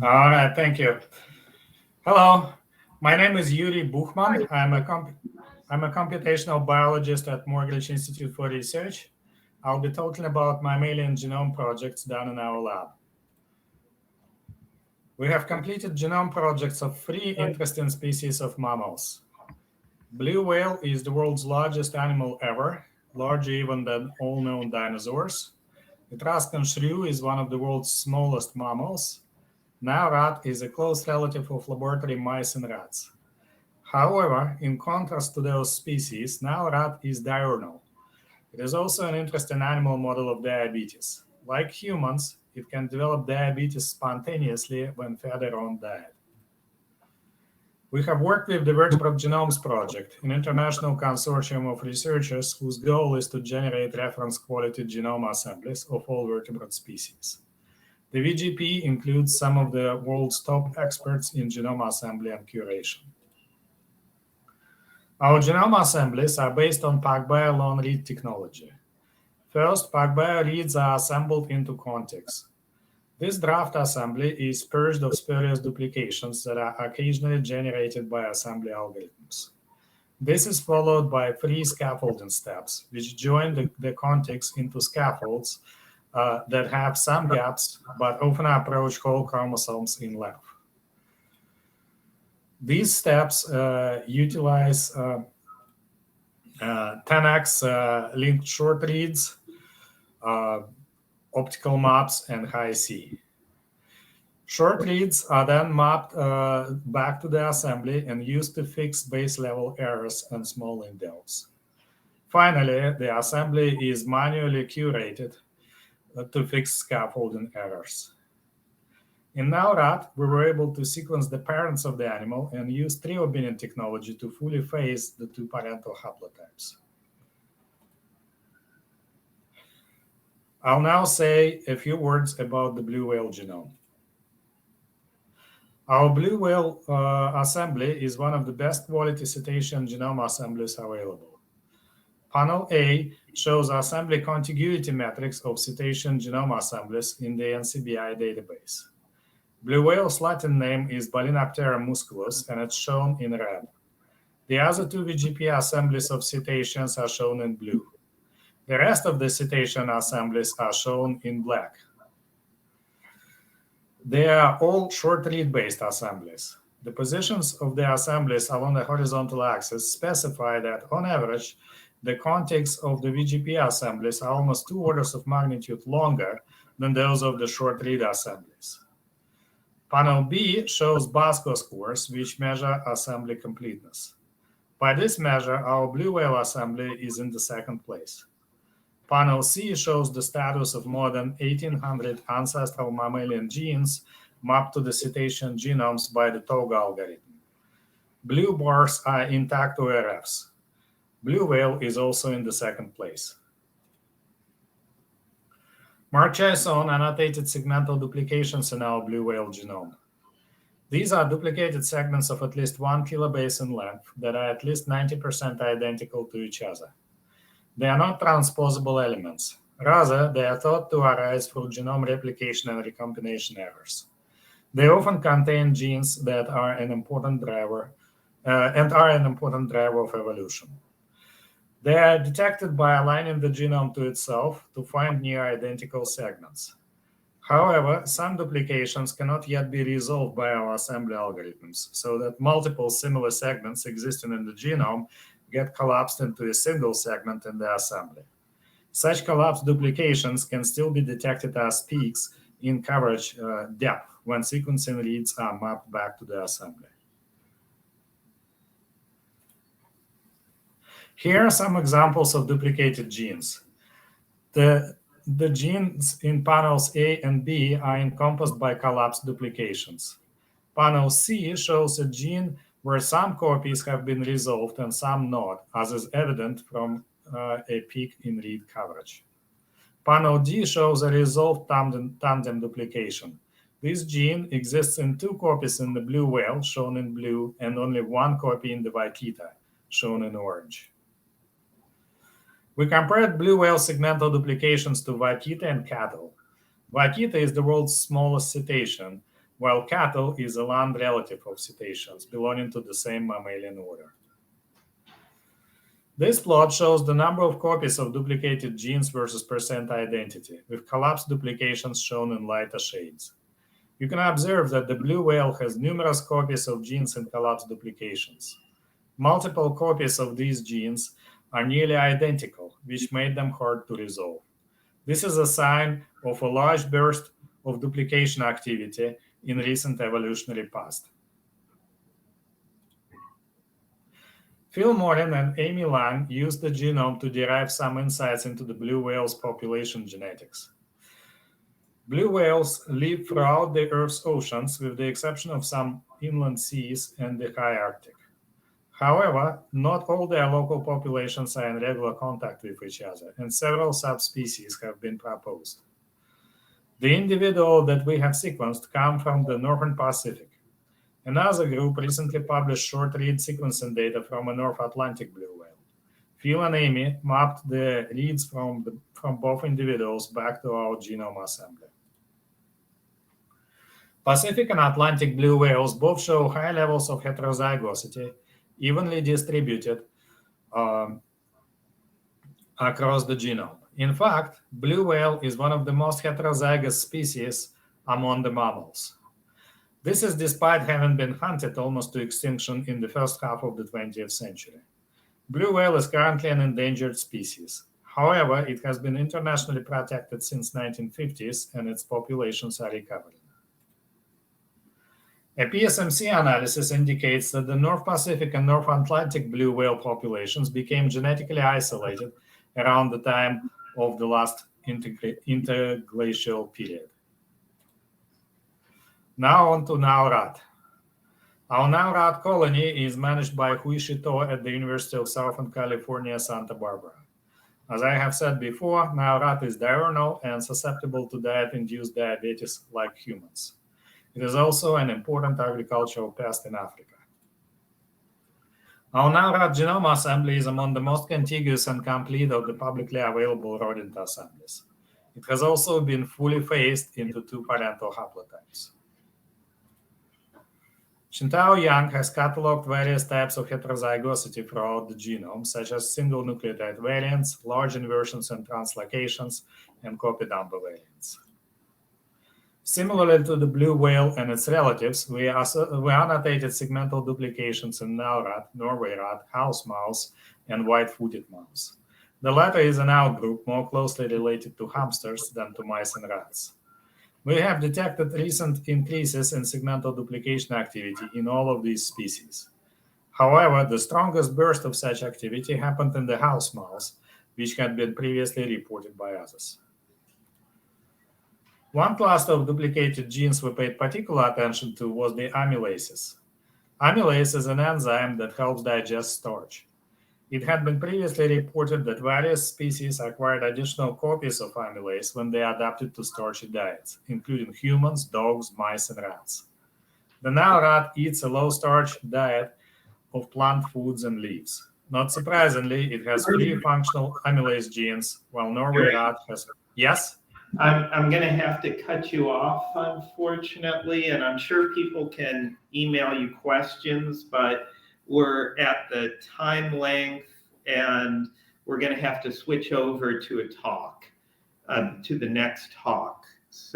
All right, thank you. Hello, my name is Yury Bukhman. I'm a computational biologist at Morgridge Institute for Research. I'll be talking about mammalian genome projects done in our lab. We have completed genome projects of three interesting species of mammals. Blue whale is the world's largest animal ever, larger even than all known dinosaurs. Etruscan shrew is one of the world's smallest mammals. Now rat is a close relative of laboratory mice and rats. However, in contrast to those species, now rat is diurnal. It is also an interesting animal model of diabetes. Like humans, it can develop diabetes spontaneously when fed their own diet. We have worked with the Vertebrate Genomes Project, an international consortium of researchers whose goal is to generate reference quality genome assemblies of all vertebrate species. The VGP includes some of the world's top experts in genome assembly and curation. Our genome assemblies are based on PacBio long read technology. First, PacBio reads are assembled into contigs. This draft assembly is purged of spurious duplications that are occasionally generated by assembly algorithms. This is followed by three scaffolding steps, which join the contigs into scaffolds that have some gaps but often approach whole chromosomes in length. These steps utilize 10x linked short reads, optical maps, and Hi-C. Short reads are then mapped back to the assembly and used to fix base level errors and small indels. Finally, the assembly is manually curated to fix scaffolding errors. In NowRat, we were able to sequence the parents of the animal and use trio binning technology to fully phase the two parental haplotypes. I'll now say a few words about the blue whale genome. Our blue whale assembly is one of the best quality cetacean genome assemblies available. Panel A shows assembly contiguity metrics of cetacean genome assemblies in the NCBI database. Blue whale's Latin name is Balinoptera musculus, and it's shown in red. The other two VGP assemblies of cetaceans are shown in blue. The rest of the cetacean assemblies are shown in black. They are all short read-based assemblies. The positions of the assemblies along the horizontal axis specify that, on average, the contigs of the VGP assemblies are almost 2 orders of magnitude longer than those of the short read assemblies. Panel B shows BASCO scores, which measure assembly completeness. By this measure, our blue whale assembly is in the second place. Panel C shows the status of more than 1,800 ancestral mammalian genes mapped to the cetacean genomes by the TOG algorithm. Blue bars are intact ORFs. Blue whale is also in the second place. Mark shown annotated segmental duplications in our blue whale genome. These are duplicated segments of at least 1 kilobase in length that are at least 90% identical to each other. They are not transposable elements. Rather, they are thought to arise through genome replication and recombination errors. They often contain genes that are an important driver of evolution. They are detected by aligning the genome to itself to find near identical segments. However, some duplications cannot yet be resolved by our assembly algorithms, so that multiple similar segments existing in the genome get collapsed into a single segment in the assembly. Such collapsed duplications can still be detected as peaks in coverage depth when sequencing reads are mapped back to the assembly. Here are some examples of duplicated genes. The genes in panels A and B are encompassed by collapsed duplications. Panel C shows a gene where some copies have been resolved and some not, as is evident from a peak in read coverage. Panel D shows a resolved tandem duplication. This gene exists in 2 copies in the blue whale, shown in blue, and only 1 copy in the vaquita, shown in orange. We compared blue whale segmental duplications to vaquita and cattle. Vaquita is the world's smallest cetacean, while cattle is a land relative of cetaceans belonging to the same mammalian order. This plot shows the number of copies of duplicated genes versus percent identity, with collapsed duplications shown in lighter shades. You can observe that the blue whale has numerous copies of genes in collapsed duplications. Multiple copies of these genes are nearly identical, which made them hard to resolve. This is a sign of a large burst of duplication activity in recent evolutionary past. Phil Morin and Amy Lang used the genome to derive some insights into the blue whale's population genetics. Blue whales live throughout the Earth's oceans, with the exception of some inland seas and the high Arctic. However, not all their local populations are in regular contact with each other, and several subspecies have been proposed. The individual that we have sequenced come from the Northern Pacific. Another group recently published short-read sequencing data from a North Atlantic blue whale. Phil and Amy mapped the reads from both individuals back to our genome assembly. Pacific and Atlantic blue whales both show high levels of heterozygosity, evenly distributed across the genome. In fact, blue whale is one of the most heterozygous species among the mammals. This is despite having been hunted almost to extinction in the first half of the 20th century. Blue whale is currently an endangered species. However, it has been internationally protected since 1950s, and its populations are recovering. A PSMC analysis indicates that the North Pacific and North Atlantic blue whale populations became genetically isolated around the time of the last interglacial period. Now on to Naurat. Our Naurat colony is managed by Hui Shito at the University of Southern California, Santa Barbara. As I have said before, Naurat is diurnal and susceptible to diet-induced diabetes like humans. It is also an important agricultural pest in Africa. Our Naurat genome assembly is among the most contiguous and complete of the publicly available rodent assemblies. It has also been fully phased into two parental haplotypes. Shintao Yang has cataloged various types of heterozygosity throughout the genome, such as single nucleotide variants, large inversions and translocations, and copy number variants. Similarly to the blue whale and its relatives, we annotated segmental duplications in Naurat, Norway rat, house mouse, and white-footed mouse. The latter is an outgroup more closely related to hamsters than to mice and rats. We have detected recent increases in segmental duplication activity in all of these species. However, the strongest burst of such activity happened in the house mouse, which had been previously reported by others. One class of duplicated genes we paid particular attention to was the amylases. Amylase is an enzyme that helps digest starch. It had been previously reported that various species acquired additional copies of amylase when they adapted to starchy diets, including humans, dogs, mice, and rats. The Nile rat eats a low-starch diet of plant foods and leaves. Not surprisingly, it has 3 functional amylase genes, while Norway rat has... Yes? I'm going to have to cut you off, unfortunately, and I'm sure people can email you questions, but we're at the time length, and we're going to have to switch over to a talk, to the next talk.